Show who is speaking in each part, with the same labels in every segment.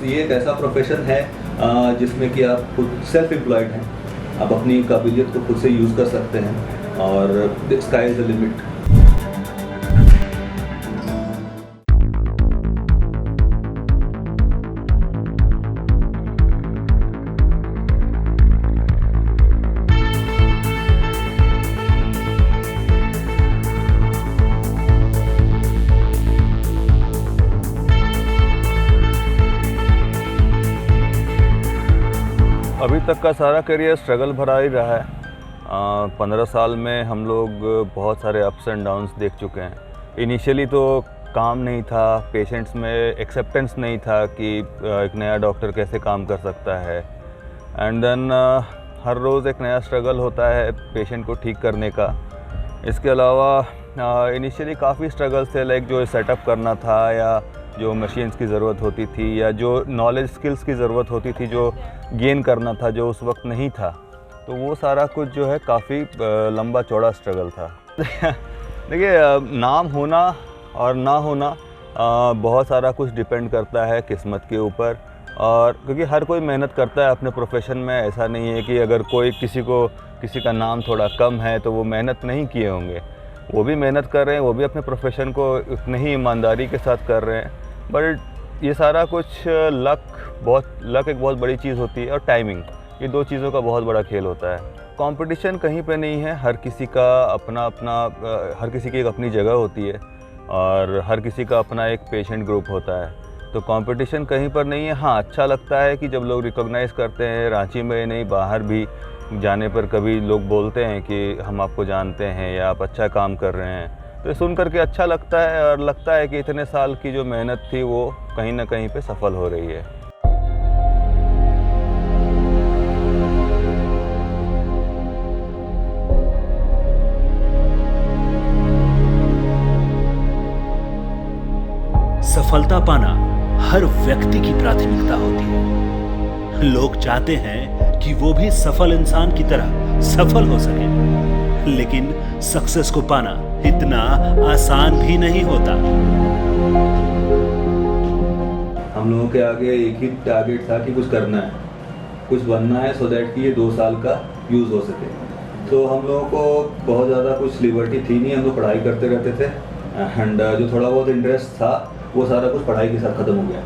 Speaker 1: ये एक ऐसा प्रोफेशन है जिसमें कि आप खुद सेल्फ एम्प्लॉयड हैं, आप अपनी काबिलियत को खुद से यूज़ कर सकते हैं और स्काई इज़ द लिमिट। अभी तक का सारा करियर स्ट्रगल भरा ही रहा है। 15 साल में हम लोग बहुत सारे अप्स एंड डाउन्स देख चुके हैं। इनिशियली तो काम नहीं था, पेशेंट्स में एक्सेप्टेंस नहीं था कि एक नया डॉक्टर कैसे काम कर सकता है। एंड देन हर रोज़ एक नया स्ट्रगल होता है पेशेंट को ठीक करने का। इसके अलावा इनिशियली काफ़ी स्ट्रगल्स थे, लाइक जो सेटअप करना था या जो मशीन्स की ज़रूरत होती थी या जो नॉलेज स्किल्स की ज़रूरत होती थी जो गेन करना था, जो उस वक्त नहीं था। तो वो सारा कुछ जो है काफ़ी लंबा चौड़ा स्ट्रगल था। देखिए, नाम होना और ना होना बहुत सारा कुछ डिपेंड करता है किस्मत के ऊपर, और क्योंकि हर कोई मेहनत करता है अपने प्रोफेशन में। ऐसा नहीं है कि अगर किसी का नाम थोड़ा कम है तो वो मेहनत नहीं किए होंगे। वो भी मेहनत कर रहे हैं, वो भी अपने प्रोफेशन को उतनी ही ईमानदारी के साथ कर रहे हैं। बट ये सारा कुछ लक एक बहुत बड़ी चीज़ होती है, और टाइमिंग, ये दो चीज़ों का बहुत बड़ा खेल होता है। कंपटीशन कहीं पे नहीं है, हर किसी की एक अपनी जगह होती है और हर किसी का अपना एक पेशेंट ग्रुप होता है। तो कंपटीशन कहीं पर नहीं है। हाँ, अच्छा लगता है कि जब लोग रिकॉग्नाइज़ करते हैं, रांची में नहीं बाहर भी जाने पर कभी लोग बोलते हैं कि हम आपको जानते हैं या आप अच्छा काम कर रहे हैं, तो सुन करके अच्छा लगता है और लगता है कि इतने साल की जो मेहनत थी वो कहीं ना कहीं पे सफल हो रही है।
Speaker 2: सफलता पाना हर व्यक्ति की प्राथमिकता होती है। लोग चाहते हैं कि वो भी सफल इंसान की तरह सफल हो सके, लेकिन सक्सेस को पाना इतना आसान भी नहीं होता।
Speaker 1: हम लोगों के आगे एक ही टारगेट था कि कुछ करना है, कुछ बनना है, सो दैट कि ये 2 साल का यूज़ हो सके। तो हम लोगों को बहुत ज़्यादा कुछ लिबर्टी थी नहीं, हम लोग पढ़ाई करते रहते थे। एंड जो थोड़ा बहुत इंटरेस्ट था वो सारा कुछ पढ़ाई के साथ ख़त्म हो गया।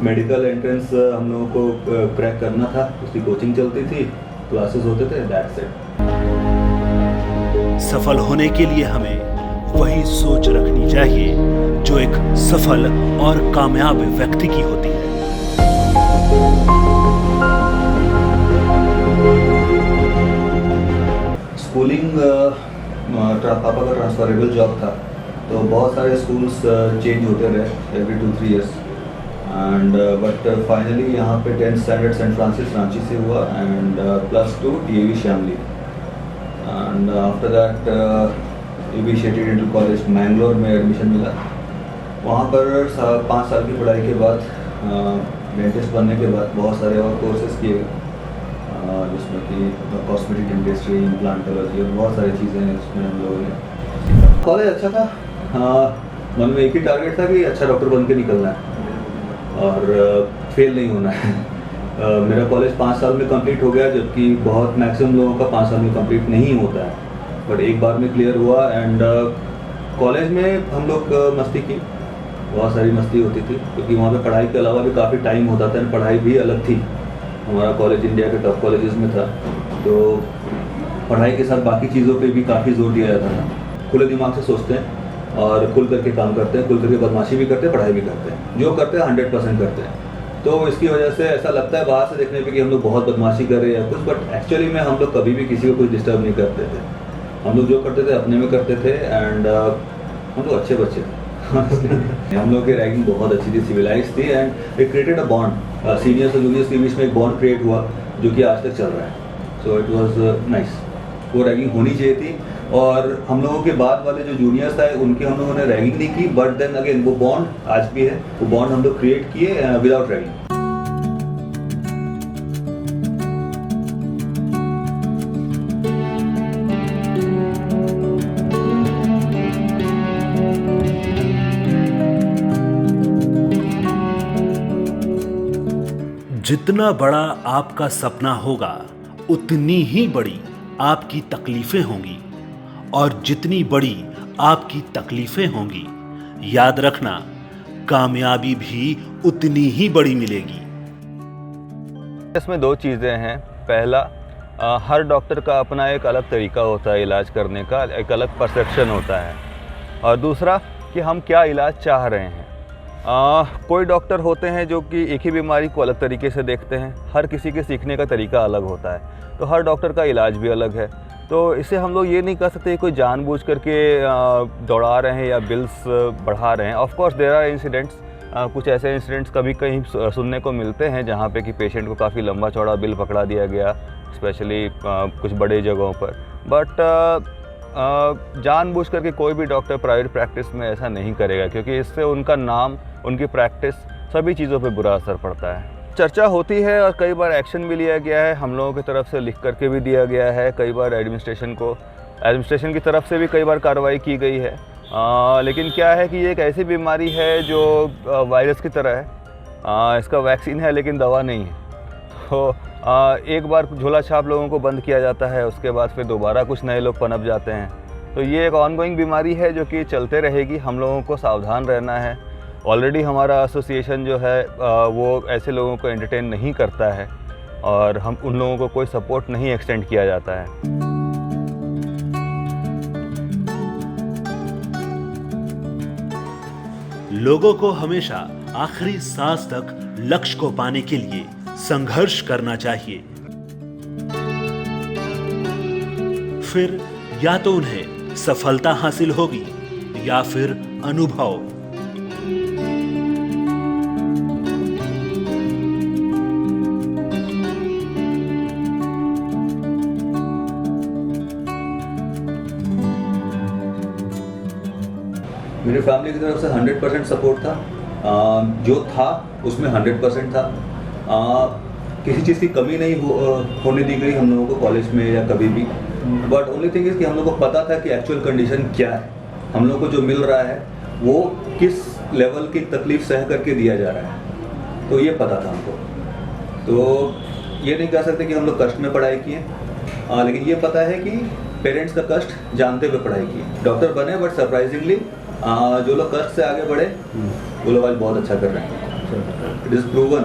Speaker 1: मेडिकल एंट्रेंस हम लोगों को क्रैक करना था, उसकी कोचिंग चलती थी, क्लासेस होते थे, दैट्स इट।
Speaker 2: सफल होने के लिए हमें वही सोच रखनी चाहिए जो एक सफल और कामयाब व्यक्ति की होती है।
Speaker 1: स्कूलिंग पापा का ट्रांसफरेबल जॉब था, तो बहुत सारे स्कूल्स चेंज होते रहे every 2-3 years. And but finally यहाँ पे 10th standard Saint Francis Ranchi से हुआ एंड +2 DAV Shamli. And after that AV dental college Mangalore में एडमिशन मिला। वहाँ पर 5 साल की पढ़ाई के बाद, डेंटिस्ट बनने के बाद बहुत सारे और कोर्सेज किए, जिसमें कि कॉस्मेटिक डेंटिस्ट्री, इम्प्लांटोलॉजी और बहुत सारी चीज़ें हैं इसमें हम लोगों ने। कॉलेज अच्छा था, मन में एक ही टारगेट था कि अच्छा डॉक्टर बन के निकलना है और फेल नहीं होना है। मेरा कॉलेज 5 साल में कंप्लीट हो गया, जबकि बहुत मैक्सिमम लोगों का 5 साल में कंप्लीट नहीं होता है, बट एक बार में क्लियर हुआ। एंड कॉलेज में हम लोग मस्ती की, बहुत सारी मस्ती होती थी, क्योंकि वहाँ पे पढ़ाई के अलावा भी काफ़ी टाइम होता था, पढ़ाई भी अलग थी। हमारा कॉलेज इंडिया के टॉप कॉलेजेस में था, तो पढ़ाई के साथ बाकी चीज़ों पे भी काफ़ी जोर दिया जाता था। खुले दिमाग से सोचते हैं और खुल करके काम करते हैं, खुल करके बदमाशी भी करते हैं, पढ़ाई भी करते हैं, जो करते हैं 100% करते हैं। तो इसकी वजह से ऐसा लगता है बाहर से देखने पे कि हम लोग बहुत बदमाशी कर रहे हैं कुछ, बट एक्चुअली में हम लोग कभी भी किसी को कुछ डिस्टर्ब नहीं करते थे। हम लोग जो करते थे अपने में करते थे, एंड हम लोग अच्छे बच्चे थे। हम लोग की रैगिंग बहुत अच्छी थी, सिविलाइज थी, and it created a bond. Seniors और जूनियर्स के बीच में एक बॉन्ड क्रिएट हुआ जो कि आज तक चल रहा है। So it was nice. वो रैगिंग होनी चाहिए थी, और हम लोगों के बाद वाले जो जूनियर्स आए उनकी हम लोगों ने रैगिंग नहीं की, बट देन अगेन वो बॉन्ड आज भी है, वो बॉन्ड हम लोग क्रिएट किए विदाउट रैगिंग।
Speaker 2: जितना बड़ा आपका सपना होगा उतनी ही बड़ी आपकी तकलीफें होंगी, और जितनी बड़ी आपकी तकलीफें होंगी, याद रखना कामयाबी भी उतनी ही बड़ी मिलेगी।
Speaker 3: इसमें दो चीज़ें हैं। पहला, हर डॉक्टर का अपना एक अलग तरीका होता है इलाज करने का, एक अलग परसेप्शन होता है। और दूसरा कि हम क्या इलाज चाह रहे हैं। कोई डॉक्टर होते हैं जो कि एक ही बीमारी को अलग तरीके से देखते हैं। हर किसी के सीखने का तरीका अलग होता है, तो हर डॉक्टर का इलाज भी अलग है। तो इससे हम लोग ये नहीं कह सकते कोई जानबूझ करके दौड़ा रहे हैं या बिल्स बढ़ा रहे हैं। Of course there are incidents, कुछ ऐसे इंसिडेंट्स कभी कहीं सुनने को मिलते हैं जहाँ पे कि पेशेंट को काफ़ी लंबा चौड़ा बिल पकड़ा दिया गया, स्पेशली कुछ बड़े जगहों पर। बट जानबूझ करके कोई भी डॉक्टर प्राइवेट प्रैक्टिस में ऐसा नहीं करेगा, क्योंकि इससे उनका नाम, उनकी प्रैक्टिस, सभी चीज़ों पे बुरा असर पड़ता है। चर्चा होती है और कई बार एक्शन भी लिया गया है, हम लोगों की तरफ से लिख करके भी दिया गया है। कई बार एडमिनिस्ट्रेशन की तरफ से भी कई बार कार्रवाई की गई है। लेकिन क्या है कि ये एक ऐसी बीमारी है जो वायरस की तरह है। इसका वैक्सीन है लेकिन दवा नहीं है। तो एक बार झोला छाप लोगों को बंद किया जाता है, उसके बाद फिर दोबारा कुछ नए लोग पनप जाते हैं। तो ये एक ऑनगोइंग बीमारी है जो कि चलते रहेगी। हम लोगों को सावधान रहना है। ऑलरेडी हमारा एसोसिएशन जो है वो ऐसे लोगों को एंटरटेन नहीं करता है, और हम उन लोगों को कोई सपोर्ट नहीं एक्सटेंड किया जाता है।
Speaker 2: लोगों को हमेशा आखिरी सांस तक लक्ष्य को पाने के लिए संघर्ष करना चाहिए। फिर या तो उन्हें सफलता हासिल होगी या फिर अनुभव।
Speaker 1: मेरे फैमिली की तरफ से 100% सपोर्ट था। जो था उसमें 100% था। किसी चीज़ की कमी नहीं होने दी गई हम लोगों को कॉलेज में या कभी भी। बट ओनली थिंग इज़ कि हम लोग को पता था कि एक्चुअल कंडीशन क्या है, हम लोग को जो मिल रहा है वो किस लेवल की तकलीफ सह करके दिया जा रहा है, तो ये पता था हमको। तो ये नहीं कह सकते कि हम लोग कष्ट में पढ़ाई किए, लेकिन ये पता है कि पेरेंट्स का कष्ट जानते हुए पढ़ाई की। डॉक्टर बने, बट सरप्राइजिंगली जो लोग कष्ट से आगे बढ़े वो लोग आज बहुत अच्छा कर रहे हैं। इट इज प्रूवन,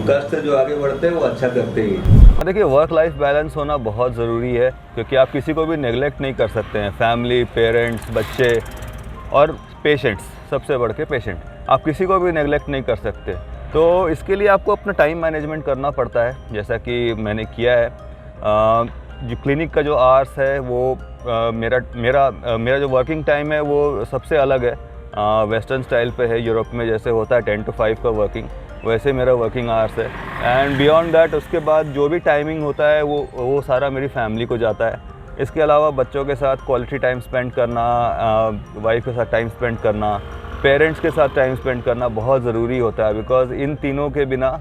Speaker 1: कष्ट से जो आगे बढ़ते हैं वो अच्छा करते ही।
Speaker 3: देखिए, वर्क लाइफ बैलेंस होना बहुत ज़रूरी है, क्योंकि आप किसी को भी नेग्लेक्ट नहीं कर सकते हैं। फैमिली, पेरेंट्स, बच्चे और पेशेंट्स, सबसे बढ़ के पेशेंट, आप किसी को भी नेग्लेक्ट नहीं कर सकते। तो इसके लिए आपको अपना टाइम मैनेजमेंट करना पड़ता है, जैसा कि मैंने किया है। जो क्लिनिक का जो आवर्स है वो मेरा जो वर्किंग टाइम है वो सबसे अलग है। वेस्टर्न स्टाइल पे है। यूरोप में जैसे होता है 10 to 5 का वर्किंग, वैसे मेरा वर्किंग आवर्स है। एंड बियॉन्ड दैट उसके बाद जो भी टाइमिंग होता है वो सारा मेरी फैमिली को जाता है। इसके अलावा बच्चों के साथ क्वालिटी टाइम स्पेंड करना, वाइफ के साथ टाइम स्पेंड करना, पेरेंट्स के साथ टाइम स्पेंड करना बहुत ज़रूरी होता है। बिकॉज़ इन तीनों के बिना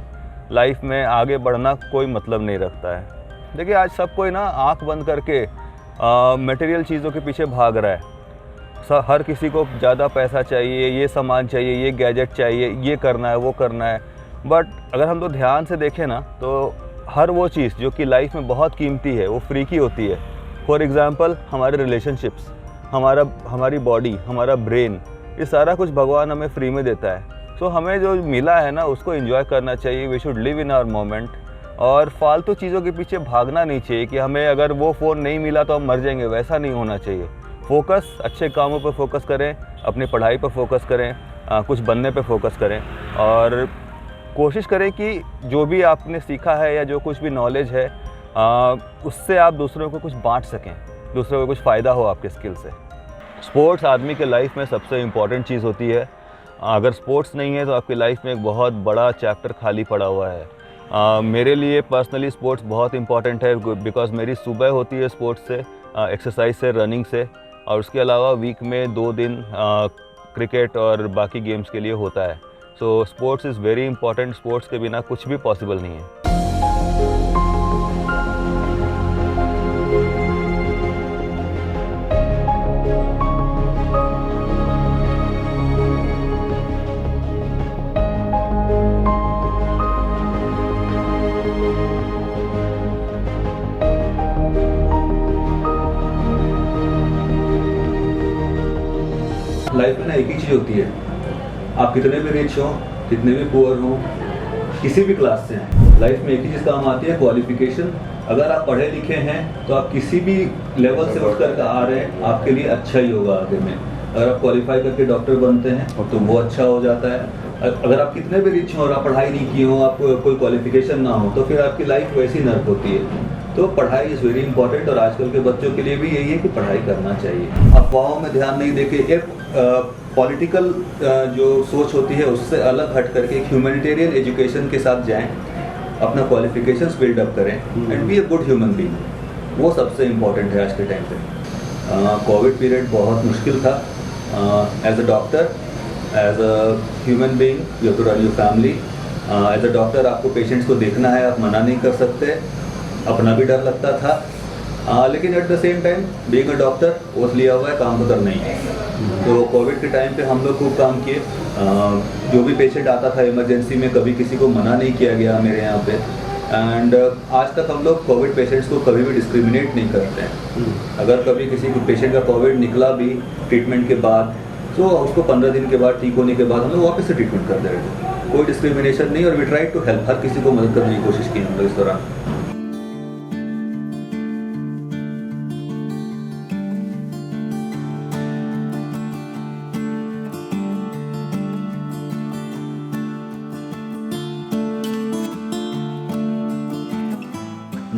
Speaker 3: लाइफ में आगे बढ़ना कोई मतलब नहीं रखता है। देखिए, आज सब कोई ना आँख बंद करके मटेरियल चीज़ों के पीछे भाग रहा है। हर किसी को ज़्यादा पैसा चाहिए, ये सामान चाहिए, ये गैजेट चाहिए, ये करना है, वो करना है। बट अगर हम लोग ध्यान से देखें ना, तो हर वो चीज़ जो कि लाइफ में बहुत कीमती है वो फ्री की होती है। फॉर एग्ज़ाम्पल, हमारे रिलेशनशिप्स, हमारी बॉडी, हमारा ब्रेन, ये सारा कुछ भगवान हमें फ्री में देता है। सो हमें जो मिला है ना उसको एंजॉय करना चाहिए। We should live in our moment. और फालतू चीज़ों के पीछे भागना नहीं चाहिए कि हमें अगर वो फ़ोन नहीं मिला तो हम मर जाएंगे, वैसा नहीं होना चाहिए। फोकस, अच्छे कामों पर फोकस करें, अपनी पढ़ाई पर फोकस करें, कुछ बनने पर फोकस करें, और कोशिश करें कि जो भी आपने सीखा है या जो कुछ भी नॉलेज है उससे आप दूसरों को कुछ बांट सकें, दूसरों को कुछ फ़ायदा हो आपके स्किल से। स्पोर्ट्स आदमी के लाइफ में सबसे इम्पॉर्टेंट चीज़ होती है। अगर स्पोर्ट्स नहीं है तो आपकी लाइफ में एक बहुत बड़ा चैप्टर खाली पड़ा हुआ है। मेरे लिए पर्सनली स्पोर्ट्स बहुत इम्पॉर्टेंट है, बिकॉज़ मेरी सुबह होती है स्पोर्ट्स से, एक्सरसाइज से, रनिंग से, और उसके अलावा वीक में 2 दिन क्रिकेट और बाकी गेम्स के लिए होता है। So sports is very important. Sports के बिना कुछ भी पॉसिबल नहीं है।
Speaker 1: लाइफ में ना एक ही चीज़ होती है, आप कितने भी रिच हो, कितने भी पुअर हो, किसी भी क्लास से हैं, लाइफ में एक ही चीज़ काम आती है, क्वालिफिकेशन। अगर आप पढ़े लिखे हैं तो आप किसी भी लेवल से उठ कर आ रहे हैं, आपके लिए अच्छा ही होगा आगे में। अगर आप क्वालिफाई करके डॉक्टर बनते हैं तो वो अच्छा हो जाता है। अगर आप कितने भी रिच हो और आप पढ़ाई नहीं की हो, आपको कोई क्वालिफिकेशन ना हो, तो फिर आपकी लाइफ वैसी नर्क होती है। तो पढ़ाई इज़ वेरी इंपॉर्टेंट और आजकल के बच्चों के लिए भी यही है कि पढ़ाई करना चाहिए। अफवाहों में ध्यान नहीं देके एक पॉलिटिकल जो सोच होती है उससे अलग हट करके एक ह्यूमैनिटेरियन एजुकेशन के साथ जाएं, अपना क्वालिफिकेशंस बिल्डअप करें and be a good human being. वो सबसे इम्पॉर्टेंट है आज के टाइम पे। कोविड पीरियड बहुत मुश्किल था। As a doctor, as a human being, you have to run your family. As a doctor आपको पेशेंट्स को देखना है, आप मना नहीं कर सकते, अपना भी डर लगता था। लेकिन at the same time being a doctor oath लिया हुआ है, काम तो करना ही है। तो कोविड के टाइम पे हम लोग खूब काम किए। जो भी पेशेंट आता था इमरजेंसी में, कभी किसी को मना नहीं किया गया मेरे यहाँ पे। एंड आज तक हम लोग कोविड पेशेंट्स को कभी भी डिस्क्रिमिनेट नहीं करते हैं। अगर कभी किसी को पेशेंट का कोविड निकला भी ट्रीटमेंट के बाद, तो उसको 15 दिन के बाद ठीक होने के बाद हम लोग वापस से ट्रीटमेंट कर दे रहे थे। कोई डिस्क्रिमिनेशन नहीं, और वी ट्राई टू हेल्प, हर किसी को मदद करने की कोशिश की हम लोग इस दौरान।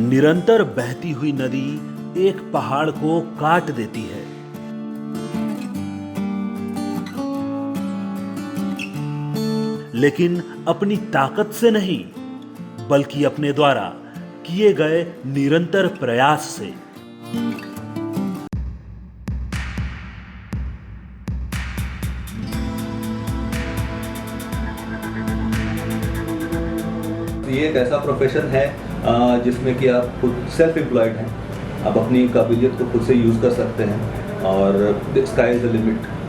Speaker 2: निरंतर बहती हुई नदी एक पहाड़ को काट देती है। लेकिन अपनी ताकत से नहीं, बल्कि अपने द्वारा किए गए निरंतर प्रयास से।
Speaker 1: ये एक ऐसा प्रोफेशन है जिसमें कि आप खुद सेल्फ एम्प्लॉयड हैं, आप अपनी काबिलियत को खुद से यूज़ कर सकते हैं और स्काई इज़ द लिमिट।